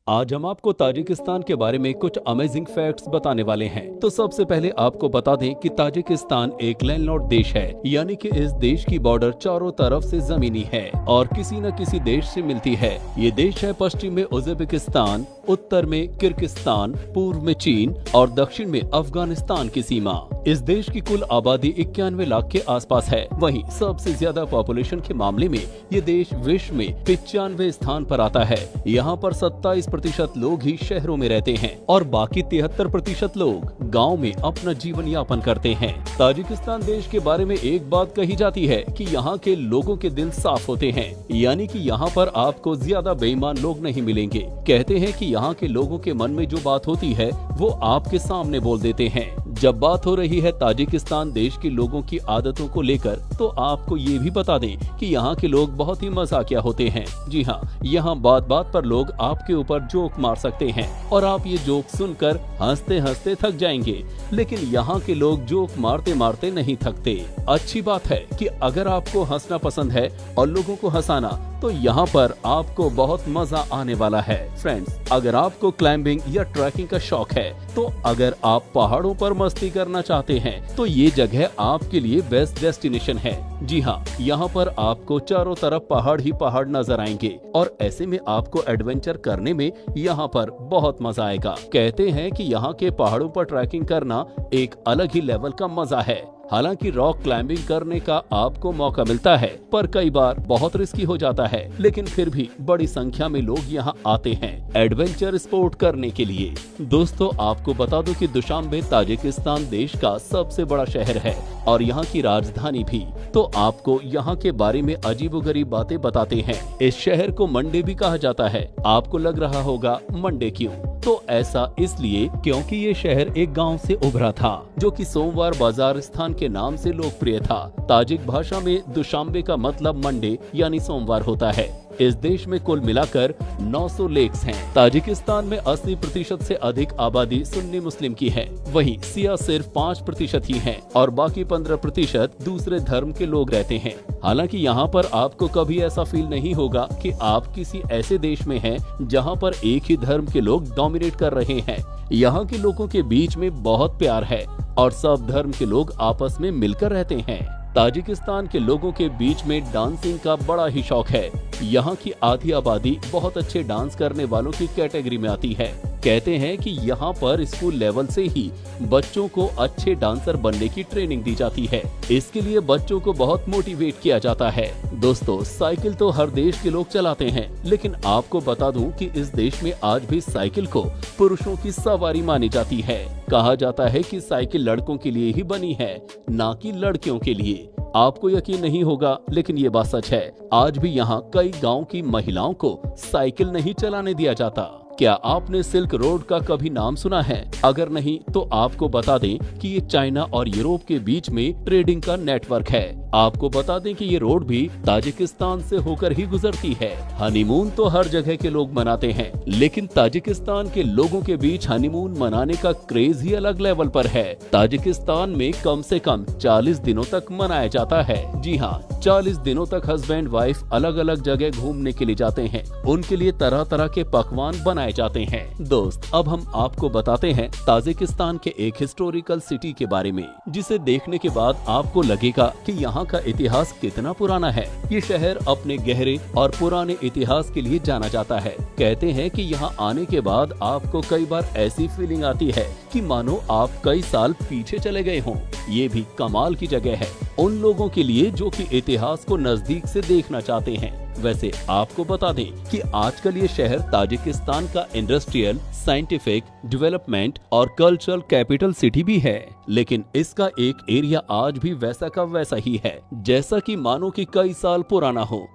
आज हम आपको ताजिकिस्तान के बारे में कुछ अमेजिंग फैक्ट्स बताने वाले हैं। तो सबसे पहले आपको बता दें कि ताजिकिस्तान एक लैंडलॉर्ड देश है, यानी कि इस देश की बॉर्डर चारों तरफ से जमीनी है और किसी न किसी देश से मिलती है। ये देश है पश्चिम में उज़्बेकिस्तान, उत्तर में किर्गिस्तान, पूर्व में चीन और दक्षिण में अफगानिस्तान की सीमा। इस देश की कुल आबादी 91 लाख के आसपास है। वहीं सबसे ज्यादा पॉपुलेशन के मामले में ये देश विश्व में 95वें स्थान पर आता है। यहाँ पर 27% लोग ही शहरों में रहते हैं और बाकी 73% लोग गांव में अपना जीवन यापन करते हैं। ताजिकिस्तान देश के बारे में एक बात कही जाती है कि यहाँ के लोगों के दिल साफ होते हैं, यानी कि यहाँ पर आपको ज्यादा बेईमान लोग नहीं मिलेंगे। कहते हैं कि यहाँ के लोगों के मन में जो बात होती है वो आपके सामने बोल देते हैं। जब बात हो रही है ताजिकिस्तान देश के लोगों की आदतों को लेकर, तो आपको ये भी बता दें कि यहाँ के लोग बहुत ही मजाकिया होते हैं। जी हाँ, यहाँ बात बात पर लोग आपके ऊपर जोक मार सकते हैं और आप ये जोक सुनकर हंसते हंसते थक जाएंगे, लेकिन यहाँ के लोग जोक मारते मारते नहीं थकते। अच्छी बात है कि अगर आपको हंसना पसंद है और लोगों को हंसाना, तो यहाँ पर आपको बहुत मजा आने वाला है। फ्रेंड्स, अगर आपको क्लाइंबिंग या ट्रैकिंग का शौक है, तो अगर आप पहाड़ों पर मस्ती करना चाहते हैं, तो ये जगह आपके लिए बेस्ट डेस्टिनेशन है। जी हाँ, यहाँ पर आपको चारों तरफ पहाड़ ही पहाड़ नजर आएंगे और ऐसे में आपको एडवेंचर करने में यहाँ पर बहुत मजा आएगा। कहते हैं कि यहाँ के पहाड़ों पर ट्रैकिंग करना एक अलग ही लेवल का मजा है। हालांकि रॉक क्लाइंबिंग करने का आपको मौका मिलता है, पर कई बार बहुत रिस्की हो जाता है, लेकिन फिर भी बड़ी संख्या में लोग यहाँ आते हैं एडवेंचर स्पोर्ट करने के लिए। दोस्तों, आपको बता दूं कि दुशांबे ताजिकिस्तान देश का सबसे बड़ा शहर है और यहाँ की राजधानी भी। तो आपको यहाँ के बारे में अजीबोगरीब बातें बताते हैं। इस शहर को मंडे भी कहा जाता है। आपको लग रहा होगा मंडे क्यों? तो ऐसा इसलिए क्योंकि ये शहर एक गांव से उभरा था, जो कि सोमवार बाजार स्थान के नाम से लोकप्रिय था। ताजिक भाषा में दुशांबे का मतलब मंडे यानी सोमवार होता है। इस देश में कुल मिलाकर 900 लेक्स हैं। ताजिकिस्तान में 80% से अधिक आबादी सुन्नी मुस्लिम की है। वहीं सिया सिर्फ 5% ही हैं और बाकी 15% दूसरे धर्म के लोग रहते हैं। हालांकि यहाँ पर आपको कभी ऐसा फील नहीं होगा कि आप किसी ऐसे देश में हैं जहाँ पर एक ही धर्म के लोग डोमिनेट कर रहे हैं। यहाँ के लोगों के बीच में बहुत प्यार है और सब धर्म के लोग आपस में मिलकर रहते हैं। ताजिकिस्तान के लोगों के बीच में डांसिंग का बड़ा ही शौक है। यहाँ की आधी आबादी बहुत अच्छे डांस करने वालों की कैटेगरी में आती है। कहते हैं कि यहाँ पर स्कूल लेवल से ही बच्चों को अच्छे डांसर बनने की ट्रेनिंग दी जाती है। इसके लिए बच्चों को बहुत मोटिवेट किया जाता है। दोस्तों, साइकिल तो हर देश के लोग चलाते हैं, लेकिन आपको बता दूं कि इस देश में आज भी साइकिल को पुरुषों की सवारी मानी जाती है। कहा जाता है कि साइकिल लड़कों के लिए ही बनी है, ना कि लड़कियों के लिए। आपको यकीन नहीं होगा, लेकिन ये बात सच है। आज भी यहाँ कई गांव की महिलाओं को साइकिल नहीं चलाने दिया जाता। क्या आपने सिल्क रोड का कभी नाम सुना है? अगर नहीं, तो आपको बता दें कि ये चाइना और यूरोप के बीच में ट्रेडिंग का नेटवर्क है। आपको बता दें कि ये रोड भी ताजिकिस्तान से होकर ही गुजरती है। हनीमून तो हर जगह के लोग मनाते हैं, लेकिन ताजिकिस्तान के लोगों के बीच हनीमून मनाने का क्रेज ही अलग लेवल पर है। ताजिकिस्तान में कम से कम 40 दिनों तक मनाया जाता है। जी हाँ, 40 दिनों तक हस्बैंड वाइफ अलग अलग जगह घूमने के लिए जाते हैं। उनके लिए तरह तरह के पकवान बनाए जाते हैं। दोस्त, अब हम आपको बताते हैं ताजिकिस्तान के एक हिस्टोरिकल सिटी के बारे में, जिसे देखने के बाद आपको लगेगा कि यहाँ का इतिहास कितना पुराना है। ये शहर अपने गहरे और पुराने इतिहास के लिए जाना जाता है। कहते हैं कि यहाँ आने के बाद आपको कई बार ऐसी फीलिंग आती है कि मानो आप कई साल पीछे चले गए हों। ये भी कमाल की जगह है उन लोगों के लिए जो कि इतिहास को नजदीक से देखना चाहते हैं। वैसे आपको बता दें कि आजकल ये शहर ताजिकिस्तान का इंडस्ट्रियल, साइंटिफिक, डेवलपमेंट और कल्चरल कैपिटल सिटी भी है, लेकिन इसका एक एरिया आज भी वैसा का वैसा ही है, जैसा कि मानो कि कई साल पुराना हो।